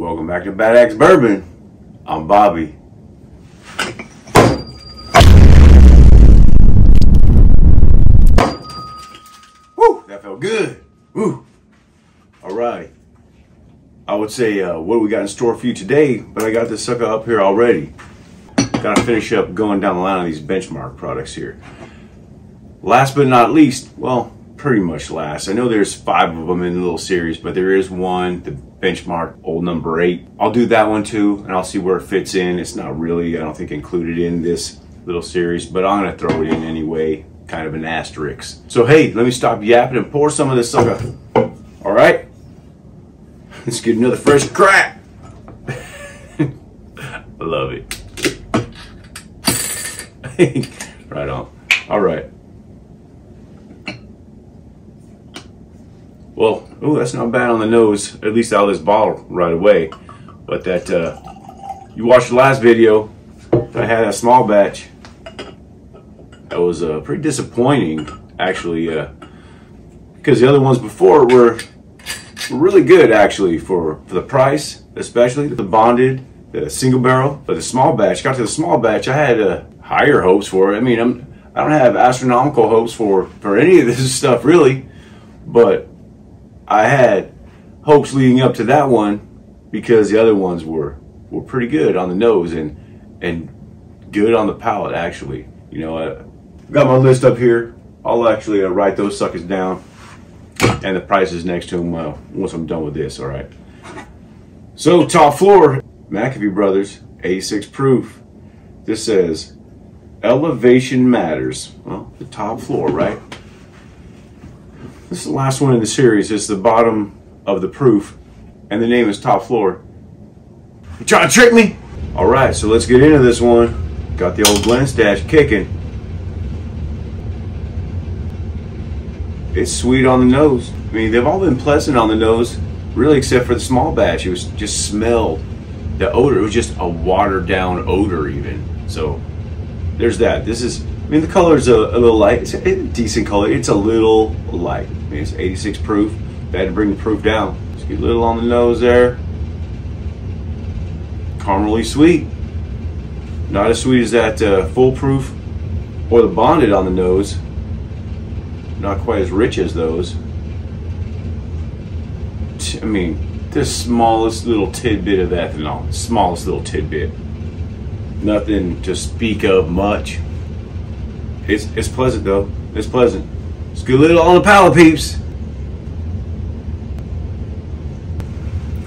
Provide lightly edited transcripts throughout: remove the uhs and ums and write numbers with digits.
Welcome back to Bad Axe Bourbon. I'm Bobby. Woo, that felt good. Woo. All right. I would say, what do we got in store for you today? But I got this sucker up here already. Gotta finish up going down the line of these benchmark products here. Last but not least, well, pretty much last. I know there's 5 of them in the little series, but there is one, the benchmark old number 8. I'll do that one too, and I'll see where it fits in. It's not really, I don't think, included in this little series, but I'm gonna throw it in anyway, kind of an asterisk. So hey, let me stop yapping and pour some of this sucker. All right, let's get another fresh crack. I love it. Right on. All right. Well, oh, that's not bad on the nose, at least out of this bottle right away. But that, you watched the last video, I had a small batch. That was pretty disappointing, actually, because the other ones before were really good, actually, for the price, especially the bonded, the single barrel. But the small batch, got to the small batch, I had higher hopes for it. I mean, I don't have astronomical hopes for any of this stuff, really, but I had hopes leading up to that one because the other ones were pretty good on the nose and good on the palate, actually. You know, I got my list up here. I'll actually write those suckers down and the prices next to them once I'm done with this, all right? So, top floor, McAfee Brothers, 86 proof. This says, elevation matters. Well, the top floor, right? This is the last one in the series. It's the bottom of the proof, and the name is Top Floor. You trying to trick me? All right, so let's get into this one. Got the old Glen Stash kicking. It's sweet on the nose. I mean, they've all been pleasant on the nose, really, except for the small batch. It was just smelled. The odor, it was just a watered down odor even. So there's that. This is, I mean, the color is a little light. It's a decent color. It's a little light. I mean, it's 86 proof. Had to bring the proof down. Just get a little on the nose there. Caramely sweet. Not as sweet as that foolproof or the bonded on the nose. Not quite as rich as those. I mean, the smallest little tidbit of ethanol. Smallest little tidbit. Nothing to speak of much. It's pleasant though. It's pleasant. It's good little on the palate, peeps.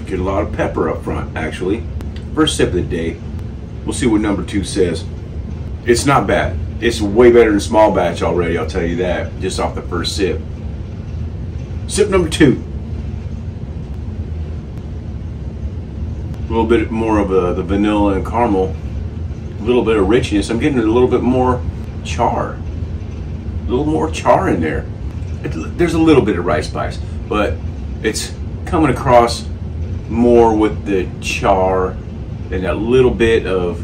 Get a lot of pepper up front, actually. First sip of the day. We'll see what number 2 says. It's not bad. It's way better than small batch already, I'll tell you that, just off the first sip. Sip number 2. A little bit more of the vanilla and caramel. A little bit of richness. I'm getting a little bit more char. A little more char in there. There's a little bit of rice spice, but it's coming across more with the char and that little bit of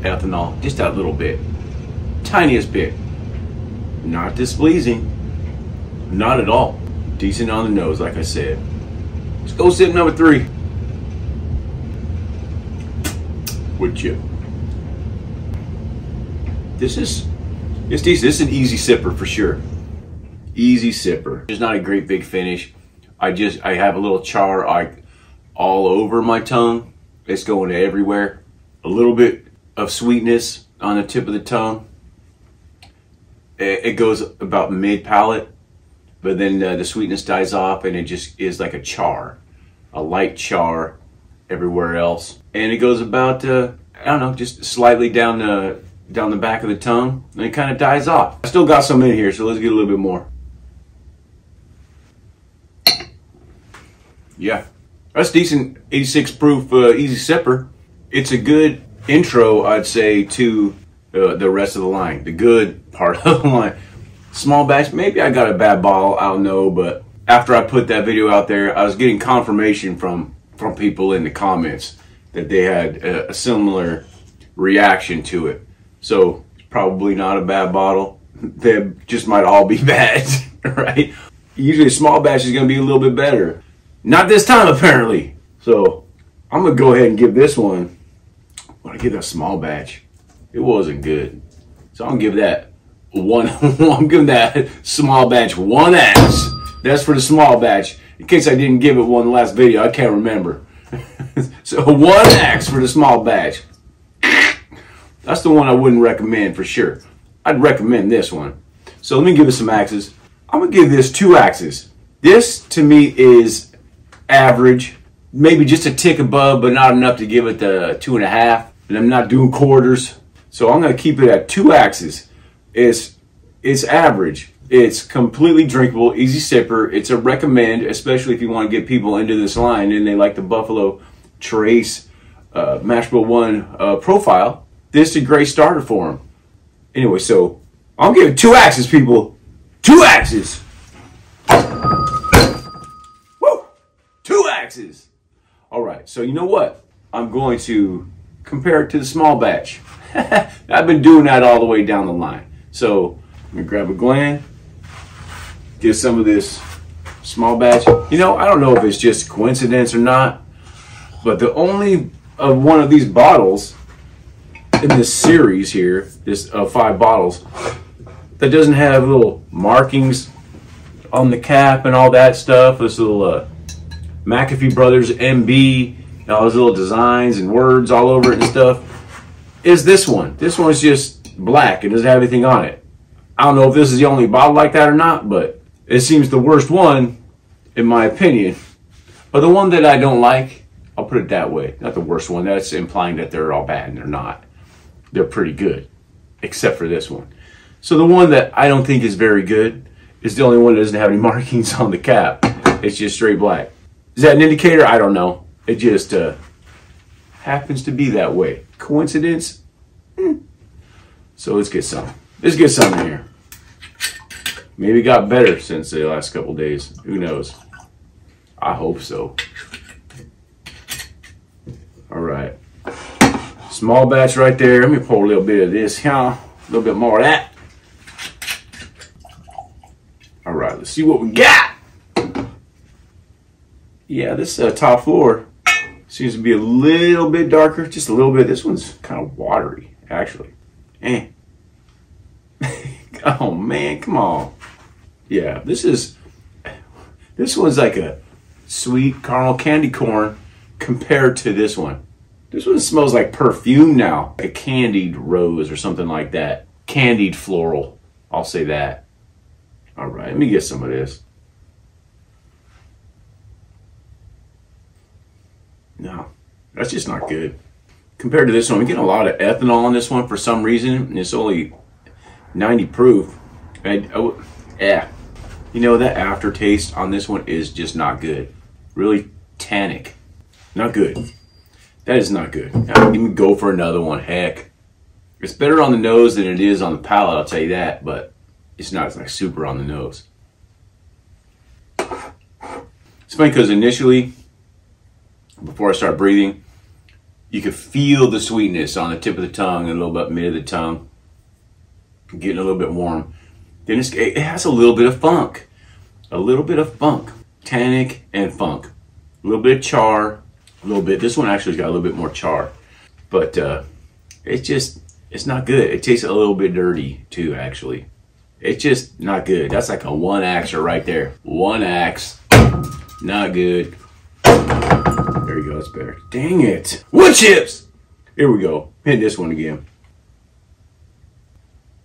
ethanol. Just that little bit. Tiniest bit. Not displeasing. Not at all. Decent on the nose, like I said. Let's go sip number 3. Would you? It's decent. This is an easy sipper for sure. Easy sipper. It's not a great big finish. I have a little char all over my tongue. It's going everywhere. A little bit of sweetness on the tip of the tongue. It goes about mid palate, but then the sweetness dies off and it just is like a char, a light char everywhere else. And it goes about, I don't know, just slightly down the back of the tongue, and it kind of dies off. I still got some in here, so let's get a little bit more. Yeah, that's decent. 86 proof, easy sipper. It's a good intro, I'd say, to the rest of the line, the good part of the line. Small batch, maybe I got a bad bottle, I don't know, but after I put that video out there, I was getting confirmation from people in the comments that they had a similar reaction to it. So it's probably not a bad bottle. They just might all be bad, right? Usually a small batch is going to be a little bit better. Not this time, apparently. So I'm gonna go ahead and give this one, when I give that small batch, it wasn't good. So I'm gonna give that one, I'm giving that small batch 1 axe. That's for the small batch. In case I didn't give it one in the last video, I can't remember. So 1 axe for the small batch. That's the one I wouldn't recommend for sure. I'd recommend this one. So let me give it some axes. I'm gonna give this 2 axes. This to me is average, maybe just a tick above, but not enough to give it the 2.5. And I'm not doing quarters, so I'm gonna keep it at 2 axes. It's average. It's completely drinkable, easy sipper. It's a recommend, especially if you want to get people into this line and they like the Buffalo Trace Mash Bill 1 profile. This is a great starter for them. Anyway, so I'm giving 2 axes, people. 2 axes. Woo! 2 axes. All right, so you know what? I'm going to compare it to the small batch. I've been doing that all the way down the line. So I'm gonna grab a gland, get some of this small batch. You know, I don't know if it's just coincidence or not, but the only one of these bottles in this series here, this 5 bottles, that doesn't have little markings on the cap and all that stuff. This little McAfee Brothers MB, and all those little designs and words all over it and stuff, is this one. This one's just black. It doesn't have anything on it. I don't know if this is the only bottle like that or not, but it seems the worst one, in my opinion. But the one that I don't like, I'll put it that way. Not the worst one. That's implying that they're all bad, and they're not. They're pretty good, except for this one. So the one that I don't think is very good is the only one that doesn't have any markings on the cap. It's just straight black. Is that an indicator? I don't know. It just happens to be that way. Coincidence? So let's get some. Let's get some in here. Maybe it got better since the last couple days. Who knows? I hope so. All right. Small batch right there. Let me pour a little bit of this, huh? A little bit more of that. All right, let's see what we got. Yeah, this top floor seems to be a little bit darker, just a little bit. This one's kind of watery, actually. Oh man, come on. Yeah, this one's like a sweet caramel candy corn compared to this one. This one smells like perfume now, like a candied rose or something like that. Candied floral, I'll say that. All right, let me get some of this. No, that's just not good. Compared to this one, we're getting a lot of ethanol on this one for some reason, and it's only 90 proof. Yeah, you know, that aftertaste on this one is just not good. Really tannic. Not good. That is not good. Now, let me go for another one. Heck, it's better on the nose than it is on the palate, I'll tell you that, but it's not like super on the nose. It's funny because initially, before I start breathing, you could feel the sweetness on the tip of the tongue and a little bit mid of the tongue, getting a little bit warm. Then it has a little bit of funk, tannic and funk, a little bit of char, a little bit. This one actually's got a little bit more char, but it's not good. It tastes a little bit dirty too, actually. It's just not good. That's like a 1 axer right there. 1 axe, not good. There you go, that's better. Dang it. Wood chips! Here we go. Hit this one again.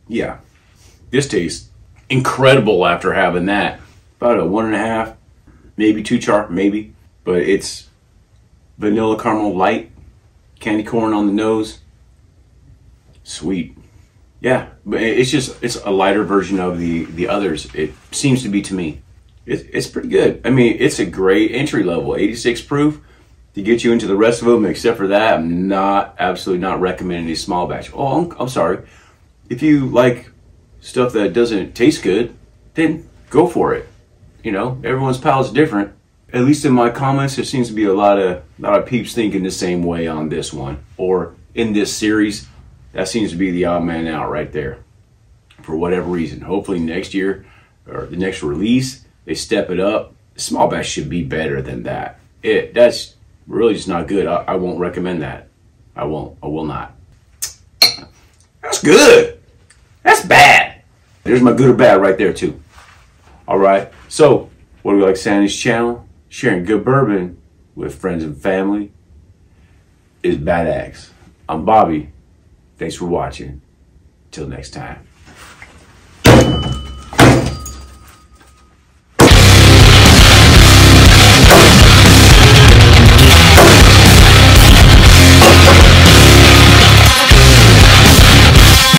Yeah, this tastes incredible after having that. About a 1.5, maybe 2 char, maybe. But it's vanilla caramel light, candy corn on the nose. Sweet. Yeah, but it's a lighter version of the others. It seems to be to me. It's pretty good. I mean, it's a great entry level, 86 proof to get you into the rest of them. Except for that, I'm absolutely not recommending these small batch. Oh, I'm sorry. If you like stuff that doesn't taste good, then go for it. You know, everyone's palate's different. At least in my comments, there seems to be a lot of peeps thinking the same way on this one, or in this series. That seems to be the odd man out right there, for whatever reason. Hopefully next year or the next release, they step it up. Small batch should be better than that. That's Really just not good. I won't recommend that. I will not. That's good. That's bad. There's my good or bad right there too. All right. So, what do we like saying on this channel? Sharing good bourbon with friends and family is Bad Axe. I'm Bobby. Thanks for watching. Till next time.